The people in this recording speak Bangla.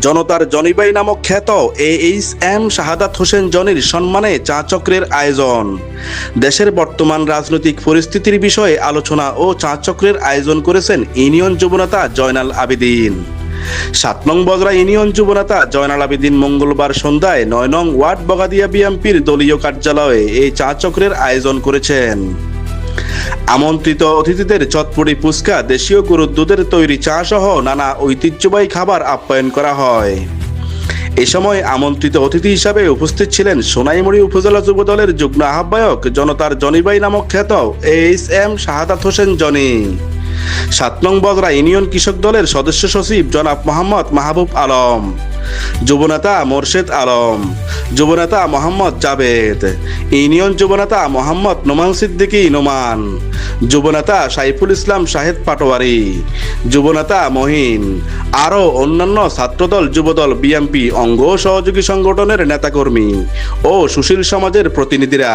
জনতার জনিবাই নামক খ্যাত AHM শাহাদাত হোসেন জনির সম্মানে চা চক্রের আয়োজন। দেশের বর্তমান রাজনৈতিক পরিস্থিতির বিষয়ে আলোচনা ও চা চক্রের আয়োজন করেছেন ইউনিয়ন যুবনেতা জয়নাল আবেদিন। ৭ নং বজরা ইউনিয়ন যুবনেতা জয়নাল আবেদিন মঙ্গলবার সন্ধ্যায় ৯ নং ওয়ার্ড বগাদিয়া বিএনপির দলীয় কার্যালয়ে এই চা চক্রের আয়োজন করেছেন। আমন্ত্রিত অতিথিদের চটপটি ফুচকা, দেশীয় গরুর দুধের তৈরি চা সহ নানা ঐতিহ্যবাহী খাবার আপ্যায়ন করা হয়। এ সময় আমন্ত্রিত অতিথি হিসাবে উপস্থিত ছিলেন সোনাইমুড়ি উপজেলা যুবদলের যুগ্ম আহ্বায়ক জনতার জনিবাই নামক খ্যাত AHM শাহাদাত হোসেন জনি, ৭ নং বজরা ইউনিয়ন কৃষক দলের সদস্য সচিব জনাব মোহাম্মদ মাহবুব আলম, যুবনেতা মোরশেদ আলম, যুবনেতা মোহাম্মদ জাবেদ, ইউনিয়ন যুবনেতা মোহাম্মদ নোমান সিদ্দিকী নোমান, যুবনেতা সাইফুল ইসলাম শাহেদ পাটোয়ারি, যুবনেতা মহিন, আরও অন্যান্য ছাত্রদল, যুবদল, বিএনপি অঙ্গ সহযোগী সংগঠনের নেতাকর্মী ও সুশীল সমাজের প্রতিনিধিরা।